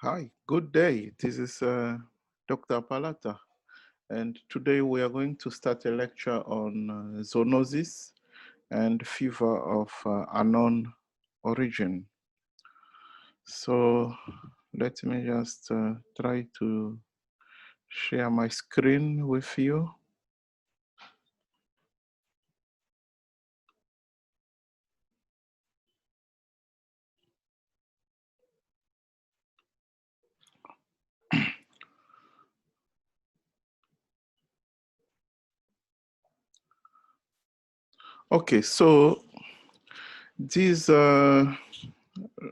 Hi, good day. This is Dr. Apalata, and today we are going to start a lecture on zoonosis and fever of unknown origin. So let me just try to share my screen with you. Okay, so this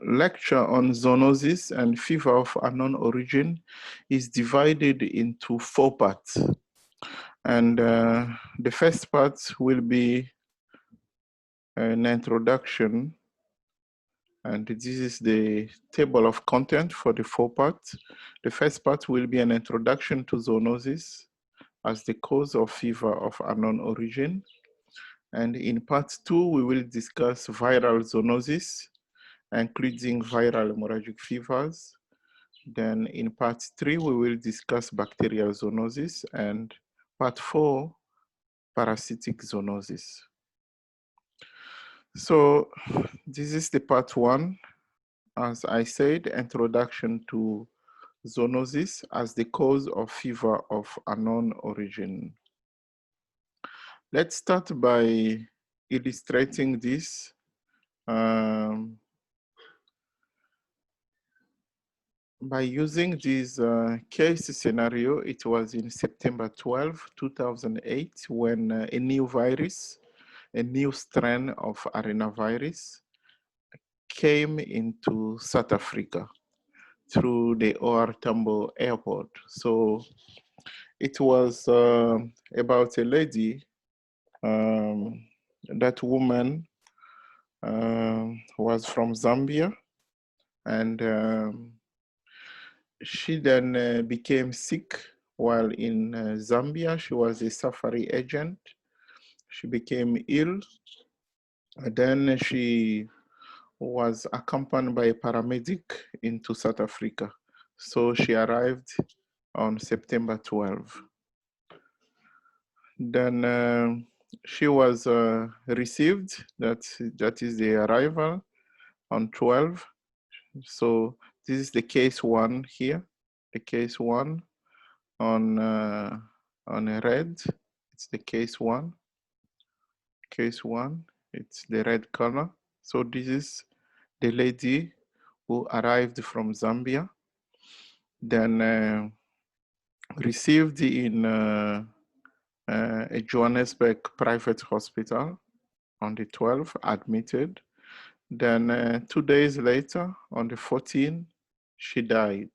lecture on zoonosis and fever of unknown origin is divided into 4 parts. And the first part will be an introduction, and this is the table of content for the 4 parts. The first part will be an introduction to zoonosis as the cause of fever of unknown origin. And in part 2, we will discuss viral zoonosis, including viral hemorrhagic fevers. Then in part 3, we will discuss bacterial zoonosis, and part 4, parasitic zoonosis. So this is the part 1. As I said, introduction to zoonosis as the cause of fever of unknown origin. Let's start by illustrating this. By using this case scenario. It was in September 12, 2008, when a new virus, a new strain of arenavirus came into South Africa through the OR Tambo airport. So it was about a lady, that woman was from Zambia, and she then became sick while in Zambia. She was a safari agent. She became ill, and then she was accompanied by a paramedic into South Africa. So she arrived on September 12. Then she was received, that is the arrival, on 12. So this is the case 1 here, the case 1 on a red. It's the case 1, it's the red color. So this is the lady who arrived from Zambia, then received in a Johannesburg private hospital on the 12th, admitted. Then 2 days later, on the 14th, she died.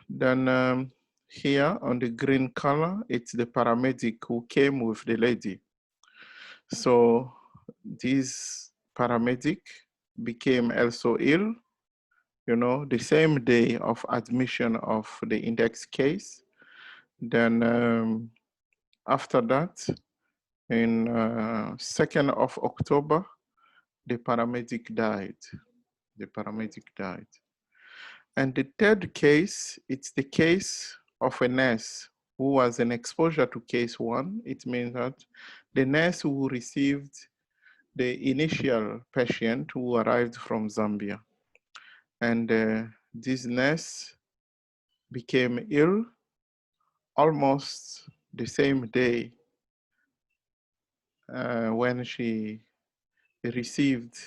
Then here on the green color, it's the paramedic who came with the lady. So this paramedic became also ill, the same day of admission of the index case. Then after that, in 2nd of October, the paramedic died. And the third case, it's the case of a nurse who was an exposure to case 1. It means that the nurse who received the initial patient who arrived from Zambia. And this nurse became ill almost the same day when she received,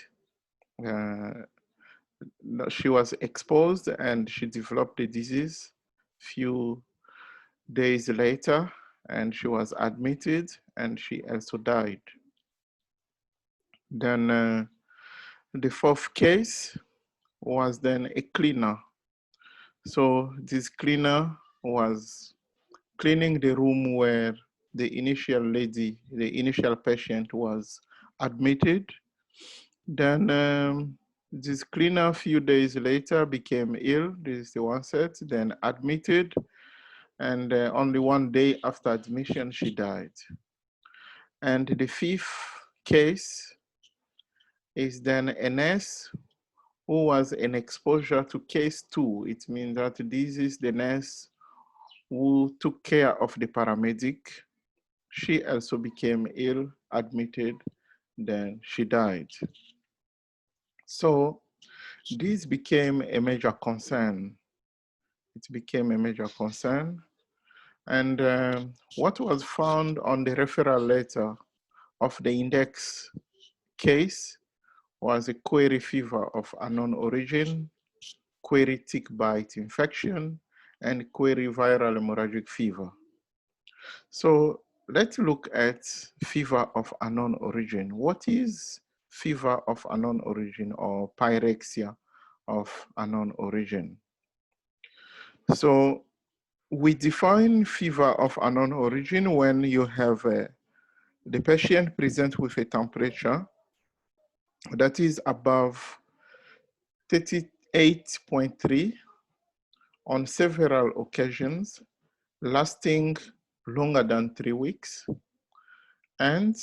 she was exposed and she developed the disease few days later, and she was admitted and she also died. Then the 4th case was then a cleaner. So this cleaner was cleaning the room where the initial lady, the initial patient, was admitted. Then this cleaner a few days later became ill. This is the one set, then admitted. And only 1 day after admission, she died. And the 5th case is then a nurse who was an exposure to case 2. It means that this is the nurse who took care of the paramedic. She also became ill, admitted, then she died. So this became a major concern. It became a major concern. And what was found on the referral letter of the index case was a query fever of unknown origin, query tick bite infection, and query viral hemorrhagic fever. So let's look at fever of unknown origin. What is fever of unknown origin or pyrexia of unknown origin? So we define fever of unknown origin when you have the patient present with a temperature that is above 38.3 on several occasions, lasting longer than 3 weeks, and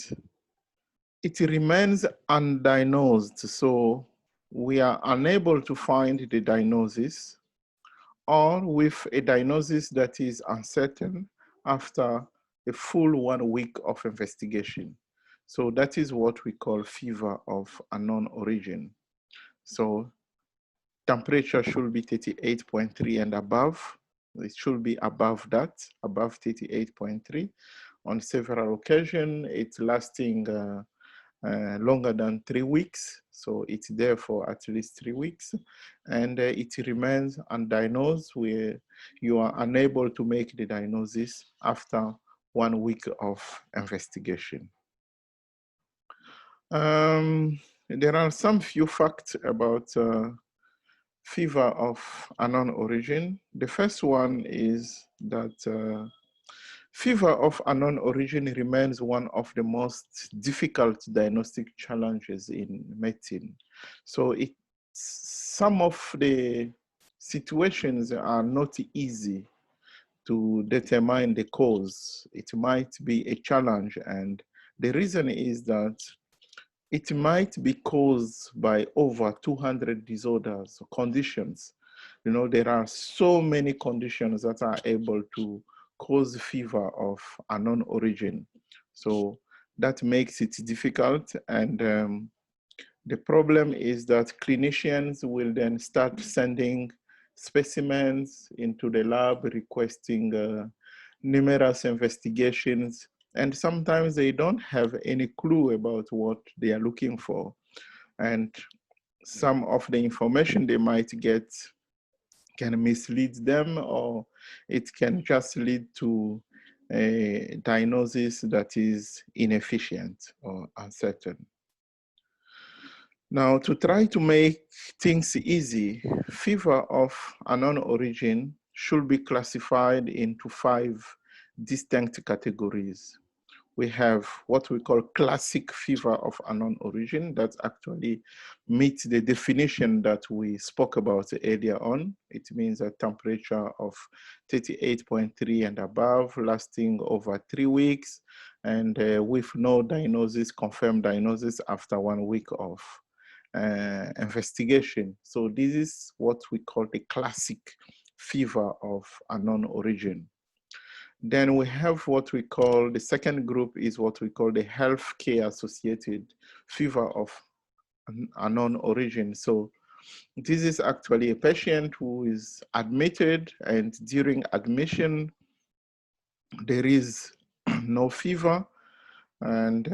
it remains undiagnosed. So we are unable to find the diagnosis, or with a diagnosis that is uncertain after a full 1 week of investigation. So that is what we call fever of unknown origin. So temperature should be 38.3 and above. It should be above that, above 38.3. On several occasions, it's lasting longer than 3 weeks. So it's there for at least 3 weeks. And it remains undiagnosed, where you are unable to make the diagnosis after 1 week of investigation. There are some few facts about fever of unknown origin. The first one is that fever of unknown origin remains one of the most difficult diagnostic challenges in medicine. So some of the situations are not easy to determine the cause. It might be a challenge, and the reason is that it might be caused by over 200 disorders or conditions. You know, there are so many conditions that are able to cause fever of unknown origin. So that makes it difficult. And the problem is that clinicians will then start sending specimens into the lab requesting numerous investigations, and sometimes they don't have any clue about what they are looking for. And some of the information they might get can mislead them, or it can just lead to a diagnosis that is inefficient or uncertain. Now, to try to make things easy, fever of unknown origin should be classified into 5 distinct categories. We have what we call classic fever of unknown origin that actually meets the definition that we spoke about earlier on. It means a temperature of 38.3 and above, lasting over 3 weeks, and with no diagnosis, confirmed diagnosis after 1 week of investigation. So this is what we call the classic fever of unknown origin. Then we have what we call, the second group is what we call the healthcare associated fever of unknown origin. So this is actually a patient who is admitted, and during admission, there is no fever, and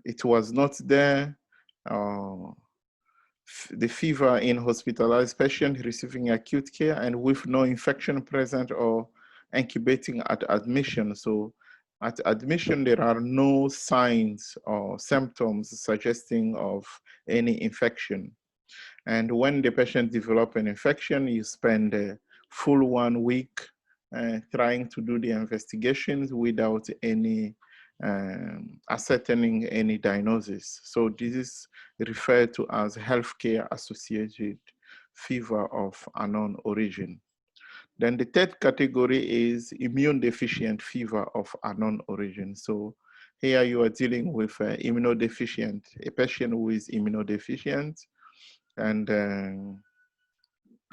it was not there. The fever in hospitalized patient receiving acute care and with no infection present or incubating at admission. So at admission, there are no signs or symptoms suggesting of any infection. And when the patient develops an infection, you spend a full 1 week trying to do the investigations without any ascertaining any diagnosis. So this is referred to as healthcare associated fever of unknown origin. Then the third category is immune deficient fever of unknown origin. So here you are dealing with immunodeficient, a patient who is immunodeficient, And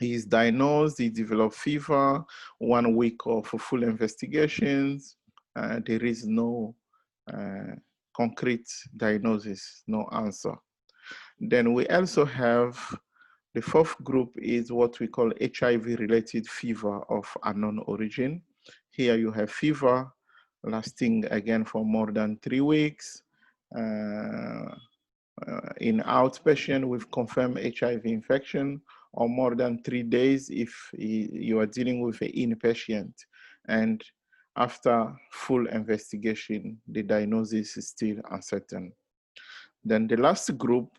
he is diagnosed, he developed fever, 1 week of full investigations. There is no concrete diagnosis, no answer. Then we also have the fourth group is what we call HIV-related fever of unknown origin. Here you have fever lasting again for more than 3 weeks. In outpatient with confirmed HIV infection, or more than 3 days if you are dealing with an inpatient. And after full investigation, the diagnosis is still uncertain. Then the last group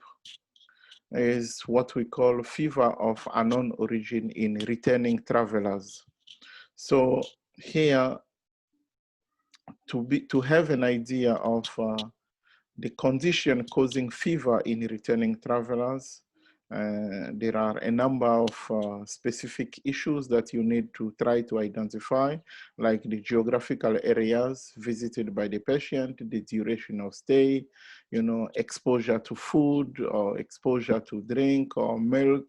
is what we call fever of unknown origin in returning travelers. So here, to have an idea of the condition causing fever in returning travelers, there are a number of specific issues that you need to try to identify, like the geographical areas visited by the patient, the duration of stay, exposure to food or exposure to drink or milk,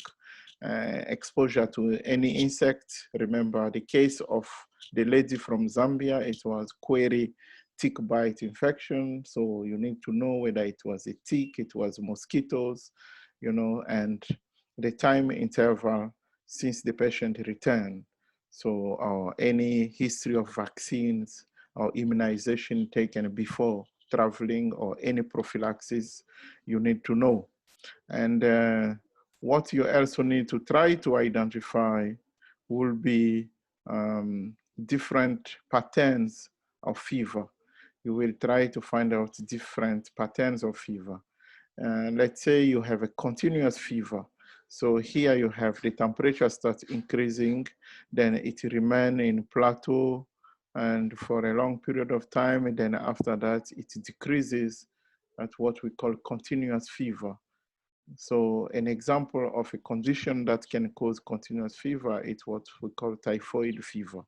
exposure to any insect. Remember the case of the lady from Zambia, it was query tick bite infection. So you need to know whether it was a tick, it was mosquitoes, and the time interval since the patient returned. So any history of vaccines or immunization taken before traveling or any prophylaxis you need to know. And what you also need to try to identify will be different patterns of fever. You will try to find out different patterns of fever. Let's say you have a continuous fever. So here you have the temperature starts increasing, then it remains in plateau and for a long period of time, and then after that it decreases at what we call continuous fever. So an example of a condition that can cause continuous fever is what we call typhoid fever.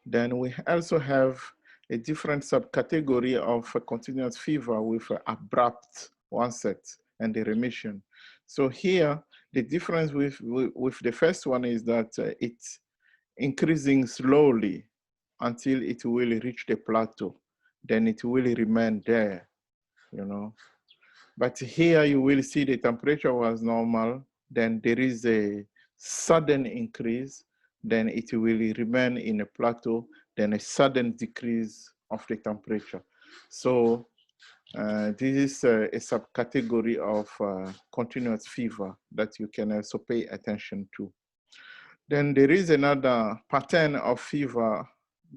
Then we also have a different subcategory of a continuous fever with abrupt onset and the remission. So here, the difference with the first one is that it's increasing slowly until it will reach the plateau. Then it will remain there, But here you will see the temperature was normal, then there is a sudden increase, then it will remain in a plateau, then a sudden decrease of the temperature. So this is a subcategory of continuous fever that you can also pay attention to. Then there is another pattern of fever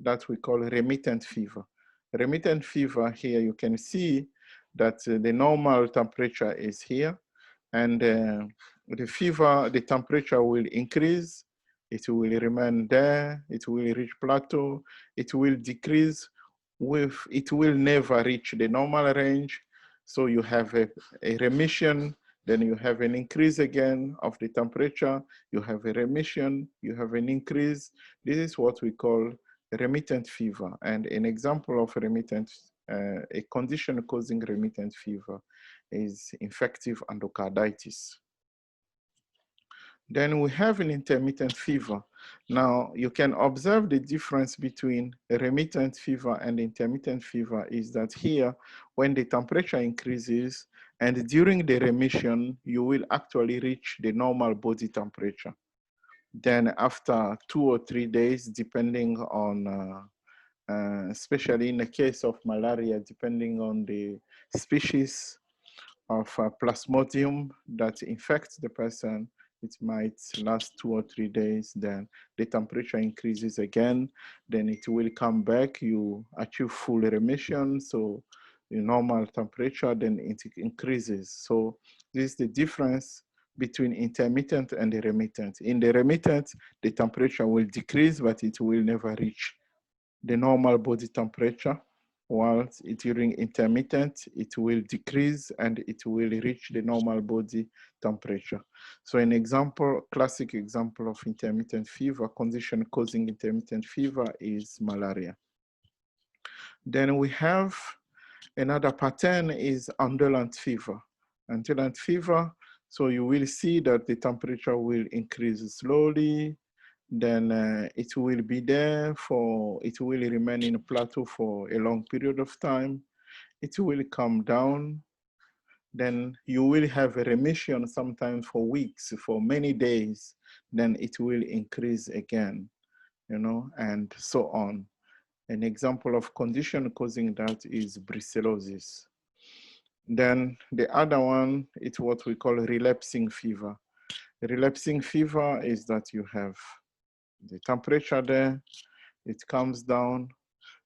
that we call remittent fever. Remittent fever, here you can see that the normal temperature is here, and the fever, the temperature will increase, it will remain there, it will reach plateau, it will decrease, it will never reach the normal range. So you have a remission, then you have an increase again of the temperature, you have a remission, you have an increase. This is what we call remittent fever. And an example of remittent, a condition causing remittent fever is infective endocarditis. Then we have an intermittent fever. Now you can observe the difference between a remittent fever and intermittent fever is that here, when the temperature increases and during the remission, you will actually reach the normal body temperature. Then after 2 or 3 days, depending on, especially in the case of malaria, depending on the species of plasmodium that infects the person, it might last 2 or 3 days, then the temperature increases again, then it will come back, you achieve full remission, so the normal temperature, then it increases. So this is the difference between intermittent and the remittent. In the remittent, the temperature will decrease, but it will never reach the normal body temperature, while during intermittent, it will decrease and it will reach the normal body temperature. So an example, classic example of intermittent fever, condition causing intermittent fever is malaria. Then we have another pattern is undulant fever. Undulant fever, So you will see that the temperature will increase slowly, then it will be there for, it will remain in a plateau for a long period of time. It will come down, then you will have a remission sometimes for weeks, for many days, then it will increase again, you know, and so on. An example of condition causing that is brucellosis. Then the other one is what we call relapsing fever. Relapsing fever is that you have the temperature there, it comes down,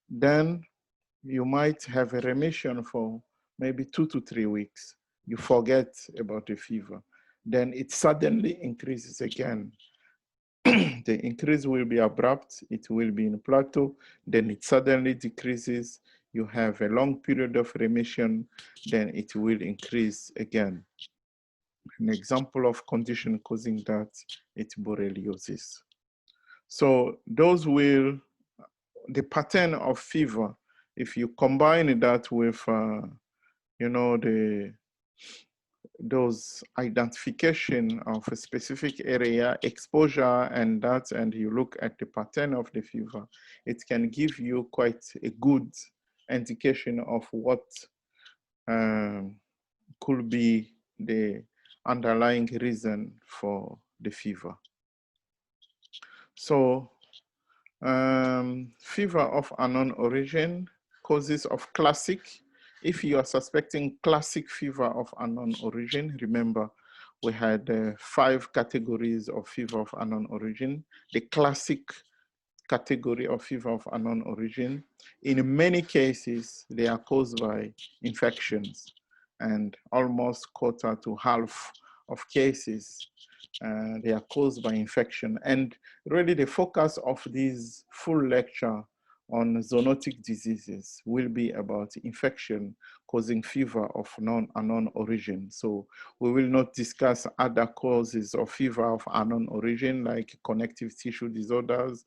then you might have a remission for maybe 2 to 3 weeks. You forget about the fever. Then it suddenly increases again. The increase will be abrupt, it will be in a plateau, then it suddenly decreases. You have a long period of remission, then it will increase again. An example of condition causing that is borreliosis. So those will, the pattern of fever, if you combine that with, you know, those identification of a specific area, exposure and that, and you look at the pattern of the fever, it can give you quite a good indication of what could be the underlying reason for the fever. So fever of unknown origin, causes of classic. If you are suspecting classic fever of unknown origin, remember we had 5 categories of fever of unknown origin. The classic category of fever of unknown origin, in many cases, they are caused by infections, and almost quarter to half of cases they are caused by infection. And really the focus of this full lecture on zoonotic diseases will be about infection causing fever of unknown origin. So we will not discuss other causes of fever of unknown origin like connective tissue disorders,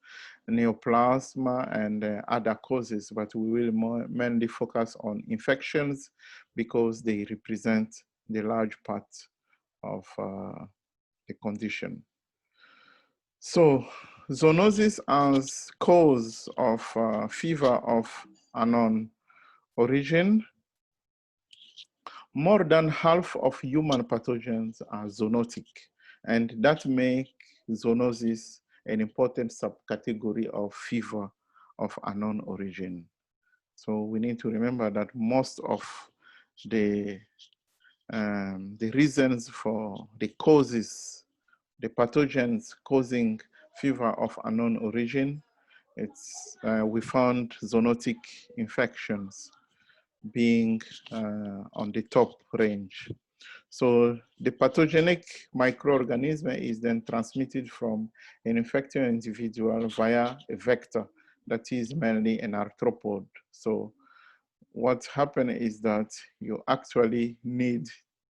neoplasma, and other causes, but we will mainly focus on infections because they represent the large part of the condition. So zoonosis as cause of fever of unknown origin. More than half of human pathogens are zoonotic, and that makes zoonosis an important subcategory of fever of unknown origin. So we need to remember that most of the reasons for the causes, the pathogens causing fever of unknown origin, we found zoonotic infections being on the top range. So the pathogenic microorganism is then transmitted from an infected individual via a vector that is mainly an arthropod. So what happens is that you actually need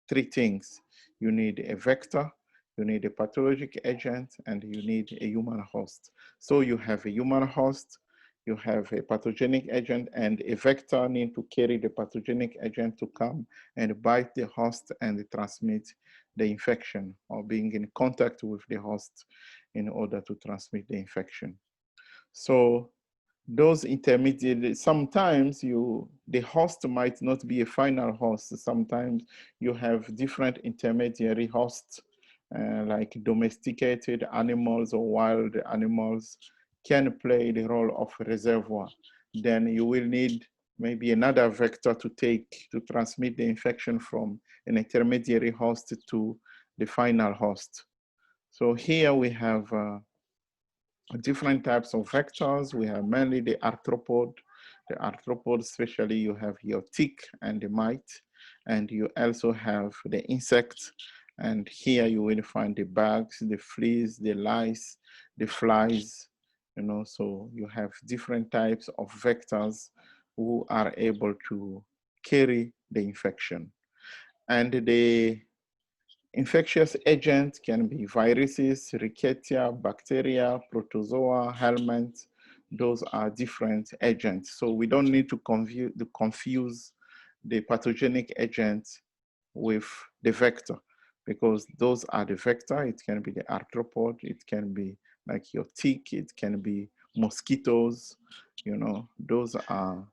3 things. You need a vector, you need a pathologic agent, and you need a human host. So you have a human host, you have a pathogenic agent, and a vector need to carry the pathogenic agent to come and bite the host and transmit the infection, or being in contact with the host in order to transmit the infection. So those intermediate, sometimes the host might not be a final host. Sometimes you have different intermediary hosts, like domesticated animals or wild animals can play the role of reservoir. Then you will need maybe another vector to transmit the infection from an intermediary host to the final host. So here we have different types of vectors. We have mainly the arthropod. The arthropod, especially you have your tick and the mite, and you also have the insects. And here you will find the bugs, the fleas, the lice, the flies, you know, so you have different types of vectors who are able to carry the infection. And the infectious agents can be viruses, rickettsia, bacteria, protozoa, helminths. Those are different agents. So we don't need to confuse the pathogenic agent with the vector. because those are the vector. It can be the arthropod, it can be like your tick, it can be mosquitoes, you know, those are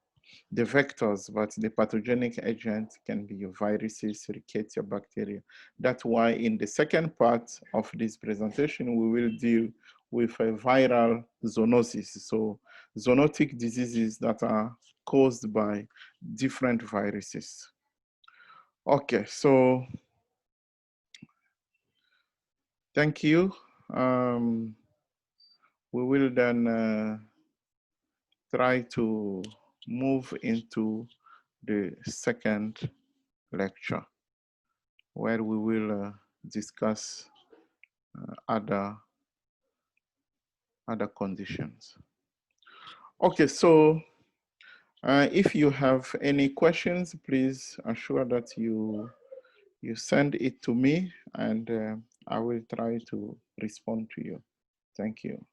the vectors, but the pathogenic agent can be your viruses, rickettsial bacteria. That's why in the second part of this presentation, we will deal with a viral zoonosis. So zoonotic diseases that are caused by different viruses. Okay, so thank you. We will then try to move into the second lecture, where we will discuss other conditions. Okay, so if you have any questions, please ensure that you send it to me, and I will try to respond to you. Thank you.